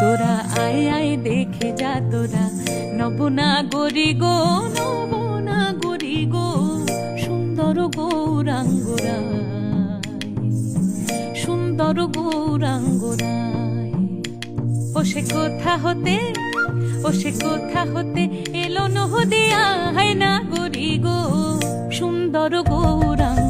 তোরা আয় আয় দেখে যা তোরা, নবনাগরী গো নবনাগরী গো, সুন্দর গৌরাঙ্গরায়, সুন্দর গৌরাঙ্গরায়। ও সে কোথা হতে, ও সে কোথা হতে এলো নদিয়া, হায় নাগরী গো সুন্দর গৌরাঙ্গ।